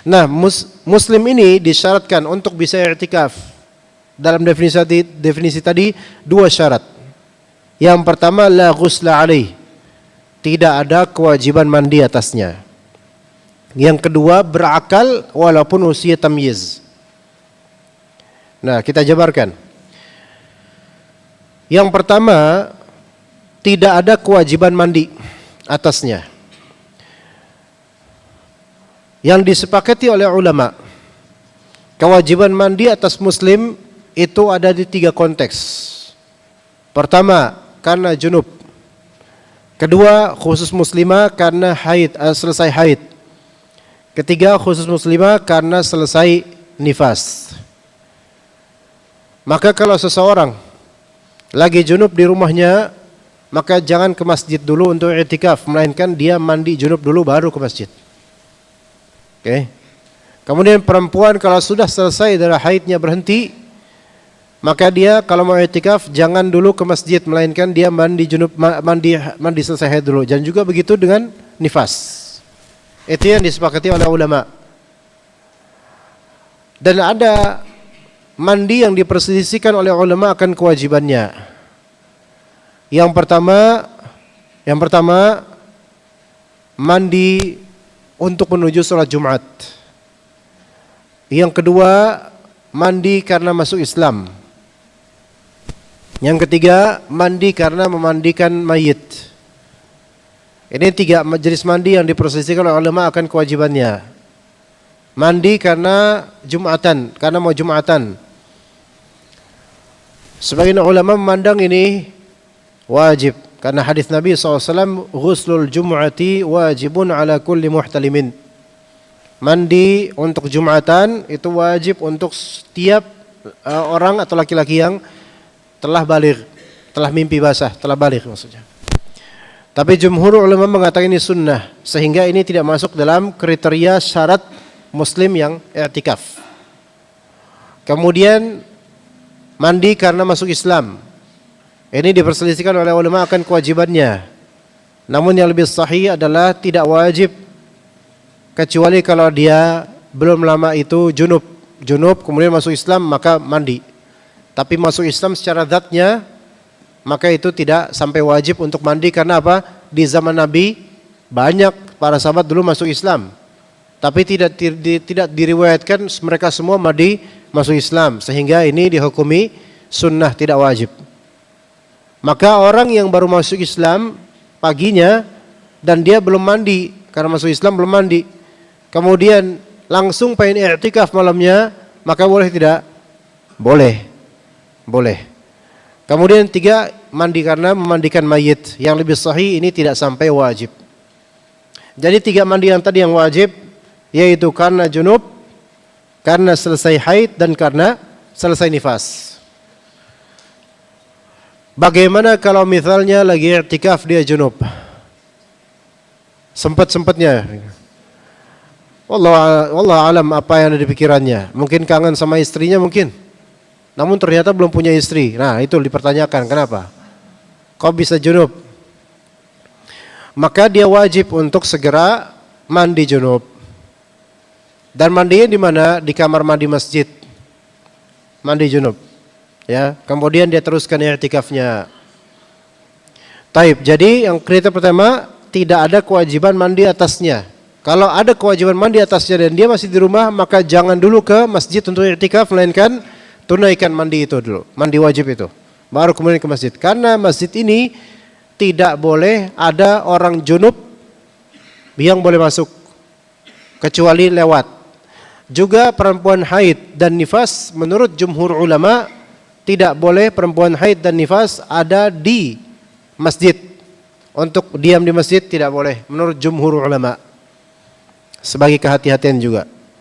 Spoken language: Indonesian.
Nah, muslim ini disyaratkan untuk bisa i'tikaf. Dalam definisi tadi dua syarat. Yang pertama, la ghusla alaih, tidak ada kewajiban mandi atasnya. Yang kedua, berakal walaupun usia tamyiz. Nah, kita jabarkan. Yang pertama, tidak ada kewajiban mandi atasnya. Yang disepakati oleh ulama, kewajiban mandi atas muslim itu ada di 3 konteks. Pertama, karena junub. Kedua, khusus muslimah karena haid, selesai haid. Ketiga, khusus muslimah karena selesai nifas. Maka kalau seseorang lagi junub di rumahnya, maka jangan ke masjid dulu untuk i'tikaf, melainkan dia mandi junub dulu baru ke masjid. Oke. Kemudian perempuan kalau sudah selesai darah haidnya berhenti, maka dia kalau mau i'tikaf jangan dulu ke masjid, melainkan dia mandi junub, mandi selesai haid dulu. Dan juga begitu dengan nifas. Itu yang disepakati oleh ulama. Dan ada mandi yang diperselisihkan oleh ulama akan kewajibannya. Yang pertama mandi untuk menuju sholat Jumat. Yang kedua, mandi karena masuk Islam. Yang ketiga, mandi karena memandikan mayit. Ini 3 jenis mandi yang diperselisihkan oleh ulama akan kewajibannya. Mandi karena Jumatan, karena mau Jumatan. Sebagian ulama memandang ini wajib karena hadis Nabi SAW, ghuslul jum'ati wajibun ala kulli muhtalimin. Mandi untuk Jumatan itu wajib untuk setiap orang atau laki-laki yang telah baligh, telah mimpi basah, telah baligh maksudnya. Tapi jumhur ulama mengatakan ini sunnah, sehingga ini tidak masuk dalam kriteria syarat muslim yang i'tikaf. Kemudian mandi karena masuk Islam. Ini diperselisihkan oleh ulama akan kewajibannya. Namun yang lebih sahih adalah tidak wajib, kecuali kalau dia belum lama itu junub kemudian masuk Islam maka mandi. Tapi masuk Islam secara zatnya, maka itu tidak sampai wajib untuk mandi. Karena apa? Di zaman Nabi banyak para sahabat dulu masuk Islam, tapi tidak diriwayatkan mereka semua mandi masuk Islam, sehingga ini dihukumi sunnah, tidak wajib. Maka orang yang baru masuk Islam paginya dan dia belum mandi, karena masuk Islam belum mandi, kemudian langsung pengen i'tikaf malamnya, maka boleh tidak? Boleh. Kemudian 3, mandi karena memandikan mayit. Yang lebih sahih ini tidak sampai wajib. Jadi 3 mandi yang tadi yang wajib, yaitu karena junub, karena selesai haid, dan karena selesai nifas. Bagaimana kalau misalnya lagi i'tikaf dia junub? Sempat-sempatnya. Wallah alam apa yang ada di pikirannya. Mungkin kangen sama istrinya mungkin. Namun ternyata belum punya istri. Nah, itu dipertanyakan, kenapa? Kok bisa junub? Maka dia wajib untuk segera mandi junub. Dan mandinya di mana? Di kamar mandi masjid. Mandi junub. Ya, kemudian dia teruskan i'tikafnya. Taib. Jadi yang kriteria pertama, tidak ada kewajiban mandi atasnya. Kalau ada kewajiban mandi atasnya dan dia masih di rumah, maka jangan dulu ke masjid untuk i'tikaf, melainkan tunaikan mandi itu dulu, mandi wajib itu, baru kemudian ke masjid. Karena masjid ini tidak boleh ada orang junub yang boleh masuk, kecuali lewat. Juga perempuan haid dan nifas, menurut jumhur ulama, tidak boleh perempuan haid dan nifas ada di masjid. Untuk diam di masjid tidak boleh, menurut jumhur ulama. Sebagai kehati-hatian juga.